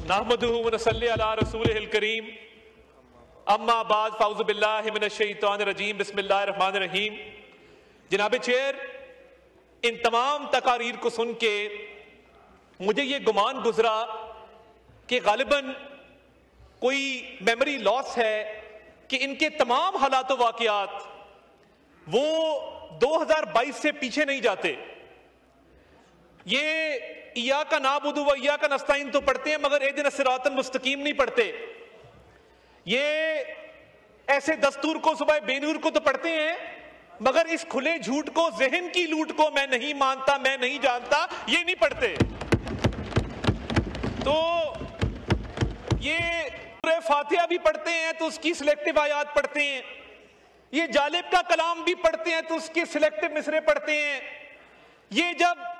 नहमदुहु व नसल्ली अला रसूलिहिल करीम अम्मा बाद फ़ाउज़ु बिल्लाहि मिनश शैतानिर रजीम बिस्मिल्लाहिर रहमानिर रहीम। जनाब चेयर, इन तमाम तकारीर को सुन के मुझे ये गुमान गुजरा कि गालिबन कोई मेमोरी लॉस है कि इनके तमाम हालात व वाक़ियात वो 2022 से पीछे नहीं जाते। ये इय्याका नाबुदु व इय्याका नस्तईन तो पढ़ते हैं, मगर इहदिनस सिरातल मुस्तकीम नहीं पढ़ते। ये ऐसे दस्तूर को सुबह बेनूर को तो पढ़ते हैं, मगर इस खुले झूठ को, जहन की लूट को, मैं नहीं मानता, मैं नहीं जानता, ये नहीं पढ़ते। तो ये सूरह फातिहा भी पढ़ते हैं तो उसकी सिलेक्टिव आयात पढ़ते हैं, ये जालिब का कलाम भी पढ़ते हैं तो उसके सिलेक्टिव मिसरे पढ़ते हैं। ये जब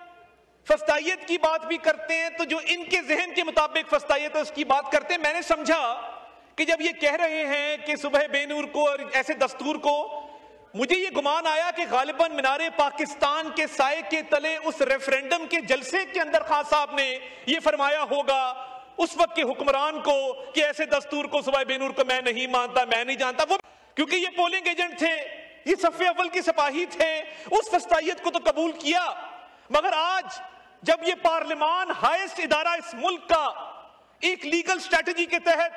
फस्तायत की बात भी करते हैं तो जो इनके जहन के मुताबिक फस्तायत है उसकी बात करते हैं। मैंने समझा कि जब ये कह रहे हैं कि सुबह बेनूर को और ऐसे दस्तूर को, मुझे ये गुमान आया कि गालिबन मीनारे पाकिस्तान के साए के तले उस रेफरेंडम के जलसे के अंदर खान साहब ने ये फरमाया होगा उस वक्त के हुक्मरान को कि ऐसे दस्तूर को, सुबह बेनूर को मैं नहीं मानता, मैं नहीं जानता। वो क्योंकि ये पोलिंग एजेंट थे, ये सफ़े अव्वल के सिपाही थे, उस फस्तायत को तो कबूल किया। मगर आज जब ये पार्लिमान हाईएस्ट इदारा इस मुल्क का एक लीगल स्ट्रेटजी के तहत,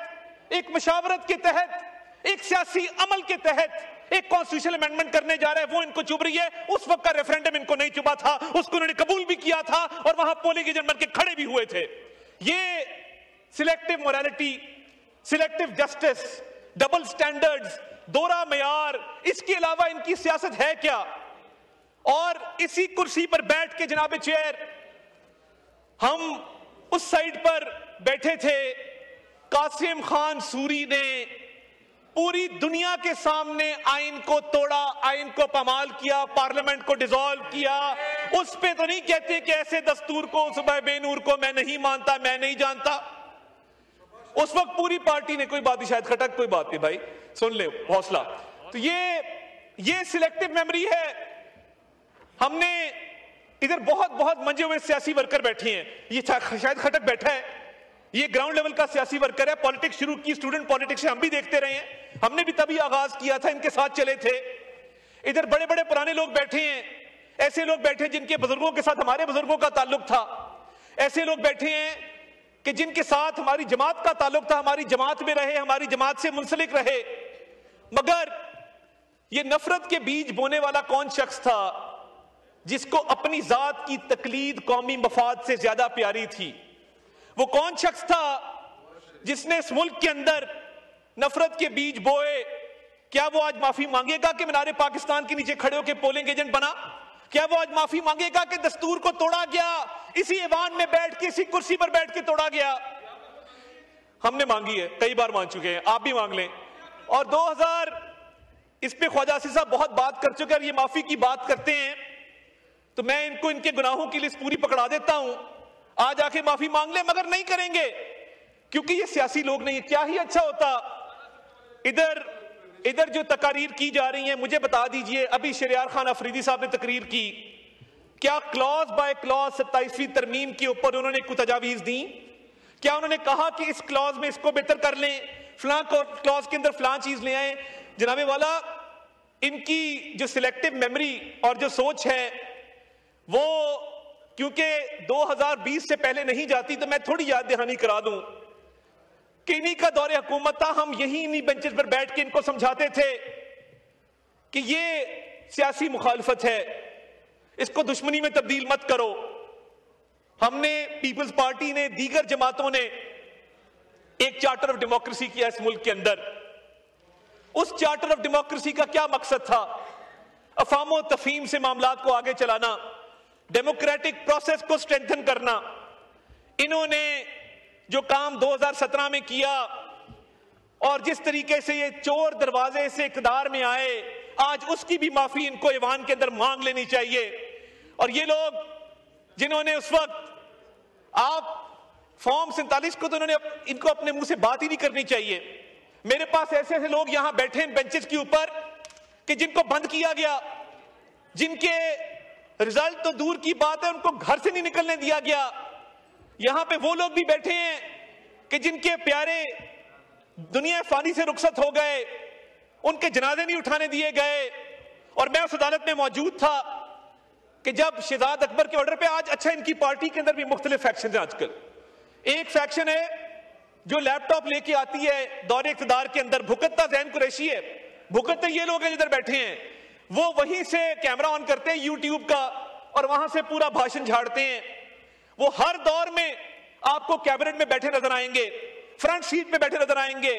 एक मशावरत के तहत, एक सियासी अमल के तहत एक कॉन्स्टिट्यूशनल अमेंडमेंट करने जा रहा है, वो इनको चुभ रही है। उस वक्त का रेफरेंडम इनको नहीं चुभा था, उसको उन्होंने कबूल भी किया था और वहां पोलिंग एजेंट बन के खड़े भी हुए थे। ये selective morality, selective justice, double standards, दोहरा मेयार, इसके अलावा इनकी सियासत है क्या? और इसी कुर्सी पर बैठ के जनाब चेयर, हम उस साइड पर बैठे थे, कासिम खान सूरी ने पूरी दुनिया के सामने आइन को तोड़ा, आइन को पामाल किया, पार्लियामेंट को डिसॉल्व किया। उस पे तो नहीं कहते कि ऐसे दस्तूर को, सुबह बेनूर को मैं नहीं मानता, मैं नहीं जानता। उस वक्त पूरी पार्टी ने, कोई बात नहीं, शायद खटक, कोई बात नहीं भाई, सुन ले, हौसला। तो ये सिलेक्टिव मेमोरी है। हमने इधर बहुत बहुत मंजे हुए सियासी वर्कर बैठे हैं, ये शायद खटक बैठा है, ये ग्राउंड लेवल का सियासी वर्कर है। पॉलिटिक्स शुरू की, स्टूडेंट पॉलिटिक्स से हम भी देखते रहे हैं, हमने भी तभी आगाज किया था, इनके साथ चले थे। इधर बड़े बड़े पुराने लोग बैठे हैं, ऐसे लोग बैठे हैं जिनके बुजुर्गों के साथ हमारे बुजुर्गों का ताल्लुक था, ऐसे लोग बैठे हैं कि जिनके साथ हमारी जमात का ताल्लुक था, हमारी जमात में रहे, हमारी जमात से मुंसलिक रहे। मगर ये नफरत के बीज बोने वाला कौन शख्स था जिसको अपनी जात की तकलीद कौमी मफाद से ज्यादा प्यारी थी? वो कौन शख्स था जिसने इस मुल्क के अंदर नफरत के बीज बोए? क्या वो आज माफी मांगेगा कि मीनारे पाकिस्तान के नीचे खड़े होकर पोलिंग एजेंट बना? क्या वो आज माफी मांगेगा कि दस्तूर को तोड़ा गया, इसी ऐवान में बैठ के, इसी कुर्सी पर बैठ के तोड़ा गया? हमने मांगी है, कई बार मांग चुके हैं, आप भी मांग लें। और 2000 इस पे ख्वाजा आसिफ साहब बहुत बात कर चुके हैं। ये माफी की बात करते हैं तो मैं इनको इनके गुनाहों की लिस्ट पूरी पकड़ा देता हूं, आज आके माफी मांग ले, मगर नहीं करेंगे क्योंकि ये सियासी लोग नहीं है। क्या ही अच्छा होता, इधर जो तकारीर की जा रही है, मुझे बता दीजिए, अभी शरियार खान अफरीदी साहब ने तकरीर की, क्या क्लॉज बाय क्लॉज 27वीं तरमीम के ऊपर उन्होंने कुछ तजावीज दी? क्या उन्होंने कहा कि इस क्लॉज में इसको बेहतर कर लें, फलां क्लॉज के अंदर फलां चीज ले आए? जनाबे वाला, इनकी जो सिलेक्टिव मेमोरी और जो सोच है वो क्योंकि 2020 से पहले नहीं जाती, तो मैं थोड़ी याद दहानी करा दूं कि इन्हीं का दौरे हुकूमत था, हम यही इन्हीं बेंचेस पर बैठ के इनको समझाते थे कि ये सियासी मुखालफत है, इसको दुश्मनी में तब्दील मत करो। हमने, पीपल्स पार्टी ने, दीगर जमातों ने एक चार्टर ऑफ डेमोक्रेसी किया इस मुल्क के अंदर। उस चार्टर ऑफ डेमोक्रेसी का क्या मकसद था? अफामो तफहीम से मामलात को आगे चलाना, डेमोक्रेटिक प्रोसेस को स्ट्रेंथन करना। इन्होंने जो काम 2017 में किया और जिस तरीके से ये चोर दरवाजे से इक़्तिदार में आए, आज उसकी भी माफी इनको ईवान के अंदर मांग लेनी चाहिए। और ये लोग जिन्होंने उस वक्त, आप फॉर्म 47 को तो इनको अपने मुंह से बात ही नहीं करनी चाहिए। मेरे पास ऐसे ऐसे लोग यहां बैठे हैं बेंचेस के ऊपर कि जिनको बंद किया गया, जिनके रिजल्ट तो दूर की बात है, उनको घर से नहीं निकलने दिया गया। यहां पे वो लोग भी बैठे हैं कि जिनके प्यारे दुनिया फानी से रुखसत हो गए, उनके जनाजे नहीं उठाने दिए गए। और मैं उस अदालत में मौजूद था कि जब शहजाद अकबर के ऑर्डर पे आज, अच्छा इनकी पार्टी के अंदर भी मुख्तलिफ फैक्शन है आजकल। एक फैक्शन है जो लैपटॉप लेके आती है दौरे इक़्तिदार के अंदर, भुकतता ज़ैन कुरैशी है, भुकतते ये लोग हैं जिधर बैठे हैं, वो वहीं से कैमरा ऑन करते हैं यूट्यूब का और वहां से पूरा भाषण झाड़ते हैं। वो हर दौर में आपको कैबिनेट में बैठे नजर आएंगे, फ्रंट सीट पे बैठे नजर आएंगे,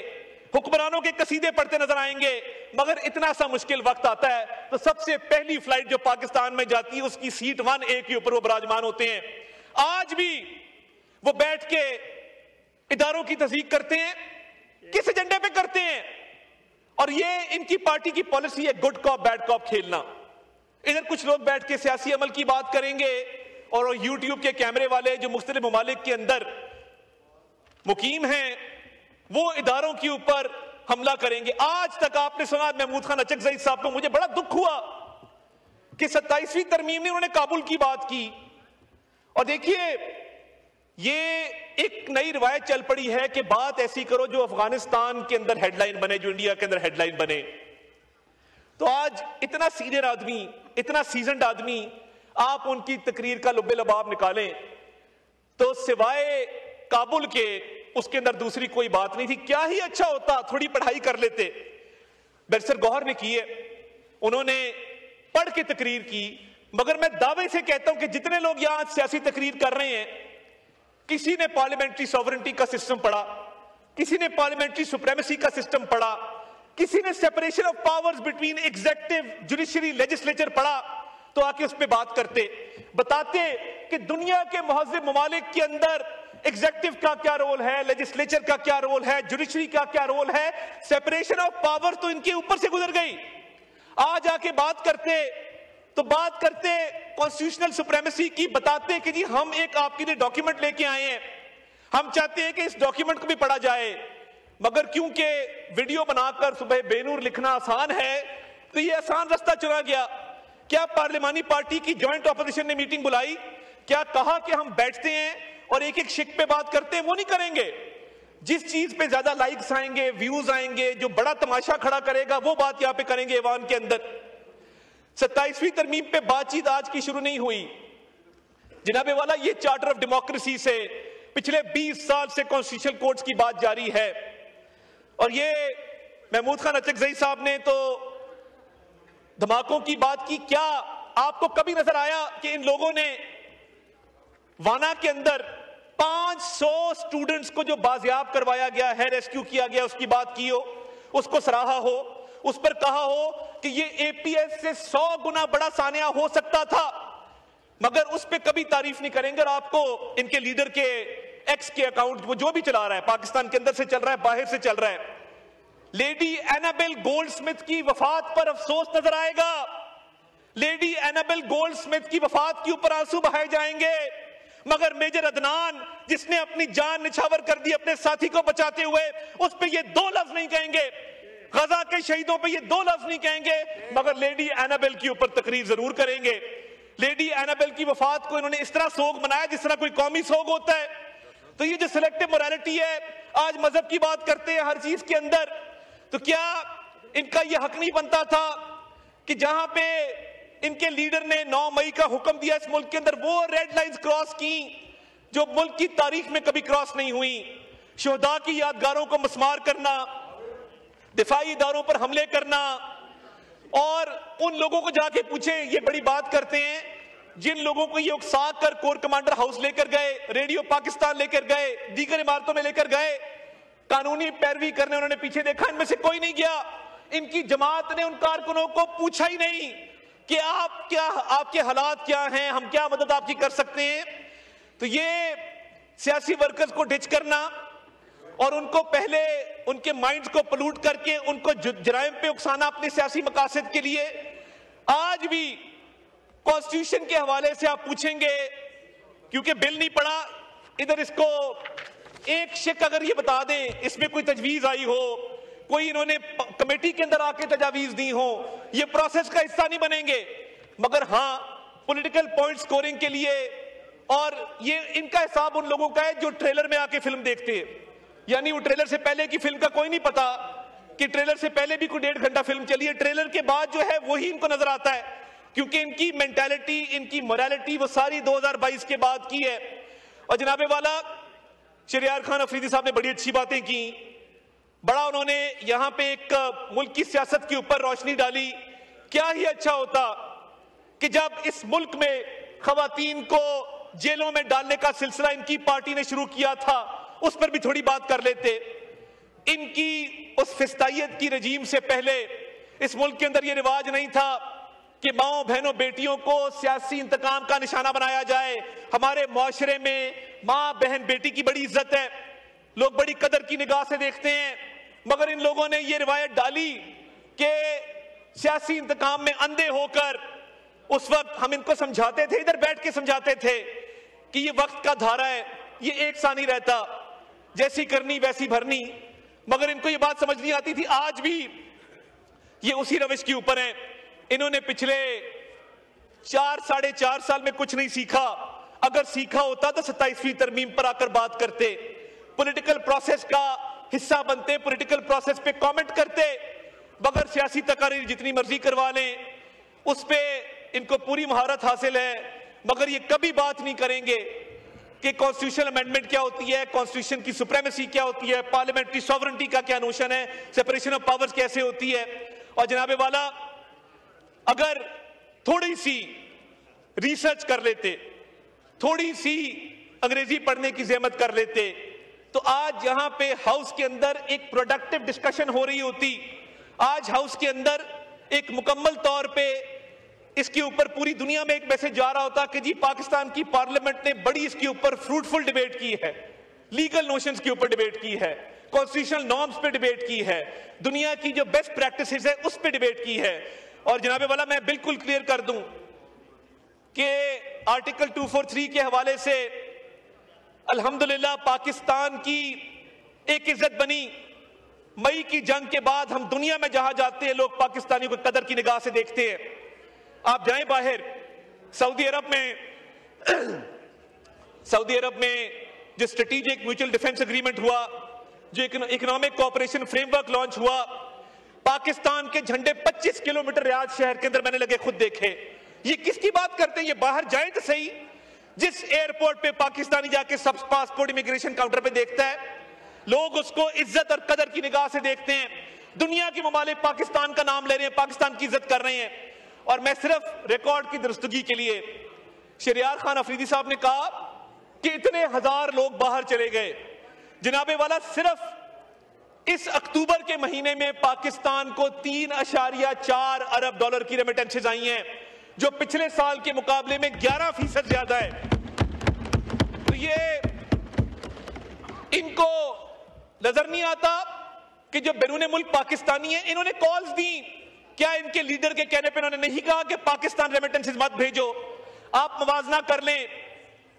हुक्मरानों के कसीदे पढ़ते नजर आएंगे। मगर इतना सा मुश्किल वक्त आता है तो सबसे पहली फ्लाइट जो पाकिस्तान में जाती है उसकी सीट 1A के ऊपर वो विराजमान होते हैं। आज भी वो बैठ के इदारों की तस्दीक करते हैं, किस एजेंडे पे करते हैं? और ये इनकी पार्टी की पॉलिसी है, गुड कॉप बैड कॉप खेलना। इधर कुछ लोग बैठ के सियासी अमल की बात करेंगे और यूट्यूब के कैमरे वाले जो मुख्तलिफ ममालिक के अंदर मुकीम हैं वो इदारों के ऊपर हमला करेंगे। आज तक आपने सुना महमूद खान अचकज़ई साहब को, मुझे बड़ा दुख हुआ कि 27वीं तरमीम में उन्होंने काबुल की बात की। और देखिए ये एक नई रिवायत चल पड़ी है कि बात ऐसी करो जो अफगानिस्तान के अंदर हेडलाइन बने, जो इंडिया के अंदर हेडलाइन बने। तो आज इतना सीनियर आदमी, इतना सीजन्ड आदमी, आप उनकी तकरीर का लुब्बे लबाब निकालें तो सिवाय काबुल के उसके अंदर दूसरी कोई बात नहीं थी। क्या ही अच्छा होता थोड़ी पढ़ाई कर लेते। बैरिस्टर गौहर ने की है, उन्होंने पढ़ के तकरीर की। मगर मैं दावे से कहता हूं कि जितने लोग यहां सियासी तकरीर कर रहे हैं, किसी ने पार्लियामेंट्री सॉवरेनिटी का सिस्टम पढ़ा, किसी ने पार्लियामेंट्री सुप्रीमेसी का सिस्टम पढ़ा, किसी ने separation of powers between executive, judiciary, legislature पढ़ा, तो आके उस पर बात करते, बताते कि दुनिया के मुहज़्ज़िब ममालिक के अंदर एग्जीक्यूटिव का क्या रोल है, लेजिस्लेचर का क्या रोल है, जुडिशरी का क्या रोल है। सेपरेशन ऑफ पावर तो इनके ऊपर से गुजर गई। आज आके बात करते तो बात करते कॉन्स्टिट्यूशनल सुप्रीमेसी की, बताते कि जी हम एक आपके लिए डॉक्यूमेंट लेके आए हैं, हम चाहते हैं कि इस डॉक्यूमेंट को भी पढ़ा जाए। मगर क्योंकि वीडियो बनाकर सुबह बेनूर लिखना आसान है तो ये आसान रास्ता चुना गया। क्या पार्लिमानी पार्टी की ज्वाइंट ऑपोजिशन ने मीटिंग बुलाई? क्या कहा कि हम बैठते हैं और एक एक शिक पे बात करते हैं? वो नहीं करेंगे। जिस चीज पे ज्यादा लाइक्स आएंगे, व्यूज आएंगे, जो बड़ा तमाशा खड़ा करेगा, वो बात यहां पे करेंगे ऐवान के अंदर। 27वीं तरमीम पे बातचीत आज की शुरू नहीं हुई जनाबे वाला, ये चार्टर ऑफ डेमोक्रेसी से पिछले 20 साल से कॉन्स्टिट्यूशनल कोर्ट्स की बात जारी है। और ये महमूद खान अचकज़ई साहब ने तो धमाकों की बात की। क्या आपको कभी नजर आया कि इन लोगों ने वाना के अंदर 500 स्टूडेंट्स को जो बाजियाब करवाया गया है, रेस्क्यू किया गया, उसकी बात की हो, उसको सराहा हो, उस पर कहा हो कि ये एपीएस से 100 गुना बड़ा सानिया हो सकता था, मगर उस पर कभी तारीफ नहीं करेंगे। और आपको इनके लीडर के एक्स के अकाउंट, वो जो भी चला रहा है, पाकिस्तान के अंदर से चल रहा है, बाहर से चल रहा है, लेडी एनाबेल गोल्डस्मिथ की वफात पर अफसोस नजर आएगा। लेडी एनाबेल गोल्डस्मिथ की वफात के ऊपर आंसू बहाए जाएंगे, मगर मेजर अदनान जिसने अपनी जान निछावर कर दी अपने साथी को बचाते हुए, उस पे ये 2 लफ्ज नहीं कहेंगे। गजा के शहीदों पे ये 2 लफ्ज नहीं कहेंगे, मगर लेडी एनाबेल के ऊपर तकरीर जरूर करेंगे। लेडी एनाबेल की वफात को इन्होंने इस तरह सोग मनाया जिस तरह कोई कौमी सोग होता है। तो ये जो सिलेक्टिव मोरालिटी है, आज मजहब की बात करते हैं हर चीज के अंदर, तो क्या इनका यह हक नहीं बनता था कि जहां पे इनके लीडर ने 9 मई का हुक्म दिया इस मुल्क के अंदर, वो रेड लाइंस क्रॉस की जो मुल्क की तारीख में कभी क्रॉस नहीं हुई। शोहदा की यादगारों को मस्मार करना, दिफाई इदारों पर हमले करना, और उन लोगों को जाके पूछे, ये बड़ी बात करते हैं जिन लोगों को ये उकसा कर कोर कमांडर हाउस लेकर गए, रेडियो पाकिस्तान लेकर गए, दीगर इमारतों में लेकर गए, कानूनी पैरवी करने उन्होंने पीछे देखा, इनमें से कोई नहीं गया। इनकी जमात ने उन कारकुनों को पूछा ही नहीं कि आपके हालात क्या हैं, हम क्या मदद आपकी कर सकते हैं। तो ये सियासी वर्कर्स को डिच करना और उनको पहले उनके माइंड्स को पलूट करके उनको जराइम पे उकसाना अपने सियासी मकासद के लिए। आज भी कॉन्स्टिट्यूशन के हवाले से आप पूछेंगे, क्योंकि बिल नहीं पड़ा, इधर इसको एक शिक अगर ये बता दें इसमें कोई तजवीज आई हो, कोई इन्होंने कमेटी के अंदर आके तजावीज दी हो, ये प्रोसेस का हिस्सा नहीं बनेंगे। मगर हां, पॉलिटिकल पॉइंट स्कोरिंग के लिए, और ये इनका हिसाब उन लोगों का है जो ट्रेलर में आके फिल्म देखते हैं। यानी वो ट्रेलर से पहले की फिल्म का कोई नहीं पता कि ट्रेलर से पहले भी कोई 1.5 घंटा फिल्म चली है, ट्रेलर के बाद जो है वही इनको नजर आता है, क्योंकि इनकी मेंटालिटी, इनकी मोरालिटी वो सारी 2022 के बाद की है। और जनाबे वाला शहरयार खान अफरीदी साहब ने बड़ी अच्छी बातें की, बड़ा उन्होंने यहां पे एक मुल्क की सियासत के ऊपर रोशनी डाली। क्या ही अच्छा होता कि जब इस मुल्क में खवातीन को जेलों में डालने का सिलसिला इनकी पार्टी ने शुरू किया था, उस पर भी थोड़ी बात कर लेते। इनकी उस फिस्तायत की रजीम से पहले इस मुल्क के अंदर यह रिवाज नहीं था कि माओ बहनों बेटियों को सियासी इंतकाम का निशाना बनाया जाए। हमारे मुआशरे में माँ बहन बेटी की बड़ी इज्जत है, लोग बड़ी कदर की निगाह से देखते हैं, मगर इन लोगों ने ये रिवायत डाली कि सियासी इंतकाम में अंधे होकर उस वक्त हम इनको समझाते थे, इधर बैठ के समझाते थे कि ये वक्त का धारा है, ये एक सा नहीं रहता, जैसी करनी वैसी भरनी, मगर इनको ये बात समझ नहीं आती थी। आज भी ये उसी रविश के ऊपर हैं। इन्होंने पिछले 4-4.5 साल में कुछ नहीं सीखा। अगर सीखा होता तो 27वीं तरमीम पर आकर बात करते, पॉलिटिकल प्रोसेस का हिस्सा बनते, पॉलिटिकल प्रोसेस पे कमेंट करते, मगर सियासी तकारीर जितनी मर्जी करवा लें उस पे इनको पूरी महारत हासिल है, मगर ये कभी बात नहीं करेंगे कि कॉन्स्टिट्यूशनल अमेंडमेंट क्या होती है, कॉन्स्टिट्यूशन की सुप्रीमेसी क्या होती है, पार्लियामेंट्री सॉवरेनिटी का क्या नोशन है, सेपरेशन ऑफ पावर्स कैसे होती है। और जनाबे वाला अगर थोड़ी सी रिसर्च कर लेते, थोड़ी सी अंग्रेजी पढ़ने की जहमत कर लेते, तो आज यहां पे हाउस के अंदर एक प्रोडक्टिव डिस्कशन हो रही होती। आज हाउस के अंदर एक मुकम्मल तौर पे इसके ऊपर पूरी दुनिया में एक मैसेज जा रहा होता कि जी पाकिस्तान की पार्लियामेंट ने बड़ी इसके ऊपर फ्रूटफुल डिबेट की है, लीगल नोशंस के ऊपर डिबेट की है, कॉन्स्टिट्यूशनल नॉर्म्स पे डिबेट की है, दुनिया की जो बेस्ट प्रैक्टिसेस है उस पे डिबेट की है। और जनाबे वाला मैं बिल्कुल क्लियर कर दूं कि आर्टिकल 243 के हवाले से अल्हम्दुलिल्लाह पाकिस्तान की एक इज्जत बनी। मई की जंग के बाद हम दुनिया में जहां जाते हैं लोग पाकिस्तानियों को कदर की निगाह से देखते हैं। आप जाएं बाहर, सऊदी अरब में जो स्ट्रेटेजिक म्यूचुअल डिफेंस एग्रीमेंट हुआ, जो इकोनॉमिक कोऑपरेशन फ्रेमवर्क लॉन्च हुआ, पाकिस्तान के झंडे 25 किलोमीटर रियाद शहर के अंदर मैंने लगे खुद देखे। ये किसकी बात करते हैं? ये बाहर जाएं तो सही, जिस एयरपोर्ट पे पाकिस्तानी जाके सब पासपोर्ट इमिग्रेशन काउंटर पे देखता है, लोग उसको इज्जत और कदर की निगाह से देखते हैं। दुनिया के ममालिक पाकिस्तान का नाम ले रहे हैं, पाकिस्तान की इज्जत कर रहे हैं। और मैं सिर्फ रिकॉर्ड की दुरुस्तगी के लिए, शहरयार खान अफरीदी साहब ने कहा कि इतने हजार लोग बाहर चले गए। जनाबे वाला सिर्फ इस अक्टूबर के महीने में पाकिस्तान को 3.4 अरब डॉलर की रेमिटेंसेज आई हैं, जो पिछले साल के मुकाबले में 11% ज्यादा है। तो ये इनको नजर नहीं आता कि जो बैरून मुल्क पाकिस्तानी है, इन्होंने कॉल्स दी। क्या इनके लीडर के कहने पे इन्होंने नहीं कहा कि पाकिस्तान रेमिटेंसेज मत भेजो? आप मवाजना कर लें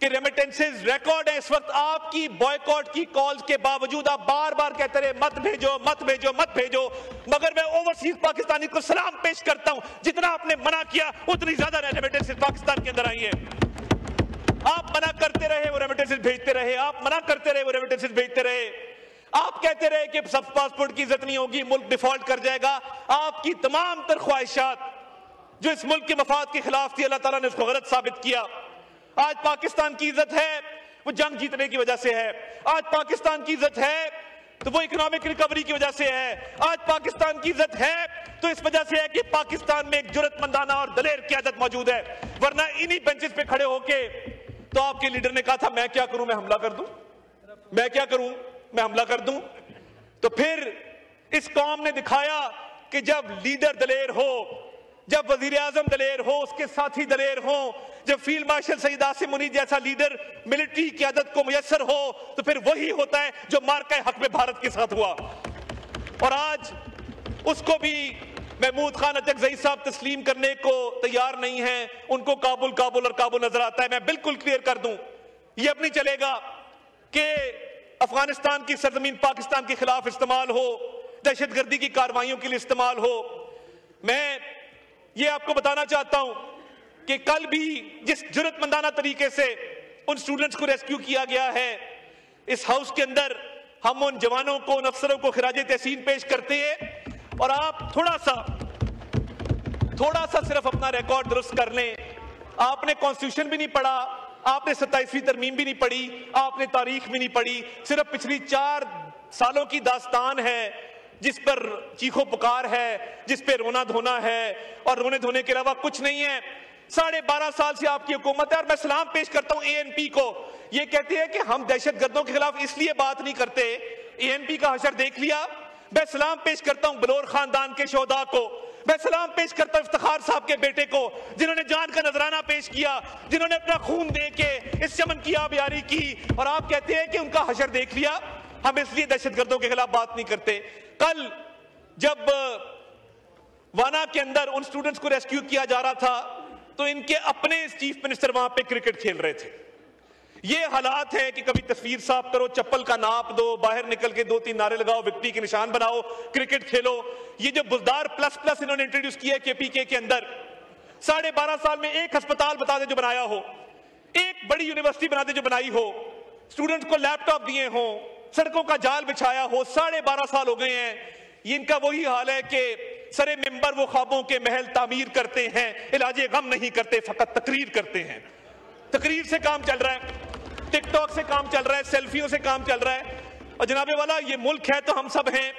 कि रेमिटेंसेज रिकॉर्ड है इस वक्त। आपकी बॉयकॉट की कॉल्स के बावजूद आप बार बार कहते रहे मत भेजो मत भेजो मत भेजो, मगर मैं ओवरसीज पाकिस्तानी को सलाम पेश करता हूं, जितना आपने मना किया उतनी ज्यादा रेमिटेंसेज पाकिस्तान के अंदर आई है। आप मना करते रहे वो रेमिटेंसेज भेजते रहे, आप मना करते रहे वो रेमिटेंसेज भेजते रहे। आप कहते रहे कि सब पासपोर्ट की इज्जत नहीं होगी, मुल्क डिफॉल्ट कर जाएगा। आपकी तमाम तर ख्वाहिशात जो इस मुल्क के मफाद के खिलाफ थी, अल्लाह ताला ने उसको गलत साबित किया। आज पाकिस्तान की इज्जत है वो जंग जीतने की वजह से है, आज पाकिस्तान की इज्जत है तो वो इकोनॉमिक रिकवरी की वजह से है, आज पाकिस्तान की इज्जत है तो इस वजह से है कि पाकिस्तान में एक जुर्रतमंदाना और दलेर क़यादत मौजूद है। वरना इन्हीं बेंचेस पे खड़े होके तो आपके लीडर ने कहा था मैं क्या करूं, मैं हमला कर दूं, मैं क्या करूं, मैं हमला कर दूं। तो फिर इस कौम ने दिखाया कि जब लीडर दलेर हो, जब वजीर आजम दलेर हो, उसके साथी दलेर हो, जब फील्ड मार्शल सईद आसिम मुनीर जैसा लीडर मिलिट्री क़यादत को मुयस्सर हो, तो फिर वही होता है जो मार्का हक में भारत के साथ हुआ। और आज उसको भी महमूद खान अतकज़ई साहब तस्लीम करने को तैयार नहीं है। उनको काबुल काबुल और काबुल नजर आता है। मैं बिल्कुल क्लियर कर दूं, ये अब नहीं चलेगा कि अफगानिस्तान की सरजमीन पाकिस्तान के खिलाफ इस्तेमाल हो, दहशतगर्दी की कार्रवाइयों के लिए इस्तेमाल हो। मैं ये आपको बताना चाहता हूं कि कल भी जिस जुर्रतमंदाना तरीके से उन स्टूडेंट्स को रेस्क्यू किया गया है, इस हाउस के अंदर हम उन जवानों को, उन अफसरों को खिराजे तहसीन पेश करते हैं और आप थोड़ा सा सिर्फ अपना रिकॉर्ड दुरुस्त कर लें। आपने कॉन्स्टिट्यूशन भी नहीं पढ़ा, आपने 27वीं तरमीम भी नहीं पढ़ी, आपने तारीख भी नहीं पढ़ी, सिर्फ पिछली 4 सालों की दास्तान है जिस पर चीखो पुकार है, जिस पे रोना धोना है और रोने धोने के अलावा कुछ नहीं है। 12.5 साल से आपकी हुकूमत है और मैं सलाम पेश करता हूं ANP को। ये कहते हैं कि हम दहशतगर्दों के खिलाफ इसलिए बात नहीं करते। ANP का हशर देख लिया। मैं सलाम पेश करता हूं बलोर खानदान के शोधा को, मैं सलाम पेश करता हूं इफ्तिखार साहब के बेटे को, जिन्होंने जान का नजराना पेश किया, जिन्होंने अपना खून दे के इस चमन की आबियारी की, और आप कहते हैं कि उनका हशर देख लिया, हम इसलिए दहशतगर्दों के खिलाफ बात नहीं करते। कल जब वाना के अंदर उन स्टूडेंट्स को रेस्क्यू किया जा रहा था तो इनके अपने चीफ मिनिस्टर वहां पे क्रिकेट खेल रहे थे। ये हालात है कि कभी तस्वीर साफ करो, चप्पल का नाप दो, बाहर निकल के 2-3 नारे लगाओ, विक्ट्री के निशान बनाओ, क्रिकेट खेलो। ये जो बुजदार प्लस इन्होंने इंट्रोड्यूस किया है KPK के अंदर, 12.5 साल में एक अस्पताल बता दे जो बनाया हो, एक बड़ी यूनिवर्सिटी बना दे जो बनाई हो, स्टूडेंट्स को लैपटॉप दिए हो, सड़कों का जाल बिछाया हो। 12.5 साल हो गए हैं। ये इनका वही हाल है कि सरे मेंबर वो ख्वाबों के महल तामीर करते हैं, इलाजे गम नहीं करते, फकत तकरीर करते हैं। तकरीर से काम चल रहा है, टिकटॉक से काम चल रहा है, सेल्फियों से काम चल रहा है। और जनाबे वाला, ये मुल्क है तो हम सब हैं।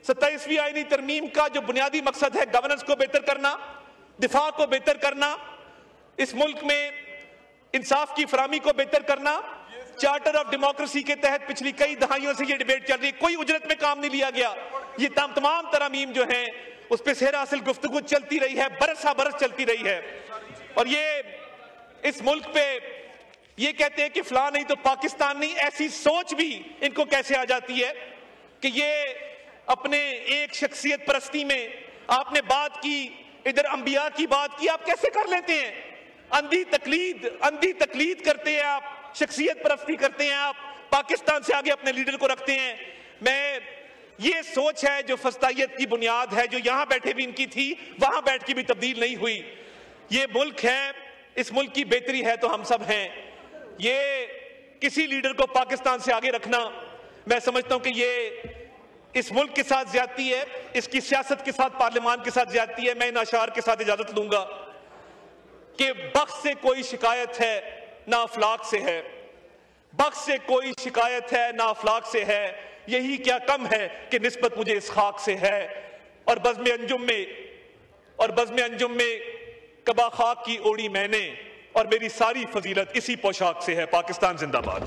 27वीं आईनी तरमीम का जो बुनियादी मकसद है गवर्नेंस को बेहतर करना, दिफा को बेहतर करना, इस मुल्क में इंसाफ की फराहमी को बेहतर करना। चार्टर ऑफ डेमोक्रेसी के तहत पिछली कई दहाइयों से ये डिबेट चल रही है, कोई उजरत में काम नहीं लिया गया। ये तमाम तरमीम जो हैं उस पर सेहरा हासिल गुफ्तगू चलती रही है, बरस बरस चलती रही है। और ये इस मुल्क पे ये कहते हैं कि फलां नहीं तो पाकिस्तान नहीं, ऐसी सोच भी इनको कैसे आ जाती है कि ये अपने एक शख्सियत परस्ती में आपने बात की, इधर अंबिया की बात की, आप कैसे कर लेते हैं? अंधी तकलीद करते हैं आप, शख्सियत परस्ती करते हैं आप, पाकिस्तान से आगे अपने लीडर को रखते हैं। ये सोच है जो फस्तायत की बुनियाद है, जो यहां बैठे भी इनकी थी, वहां बैठ के भी तब्दील नहीं हुई। ये मुल्क है, इस मुल्क की बेहतरी है तो हम सब हैं। ये किसी लीडर को पाकिस्तान से आगे रखना, मैं समझता हूं कि ये इस मुल्क के साथ ज्यादती है, इसकी सियासत के साथ, पार्लियामान के साथ ज्यादती है। मैं इन अशार के साथ इजाजत लूंगा कि बख्श से कोई शिकायत है ना अफलाक से है, बख्श से कोई शिकायत है ना अफलाक से है, यही क्या कम है कि निस्बत मुझे इस खाक से है। और बज़्म अंजुम में कबा खाक की ओढ़ी मैंने, और मेरी सारी फजीलत इसी पोशाक से है। पाकिस्तान जिंदाबाद।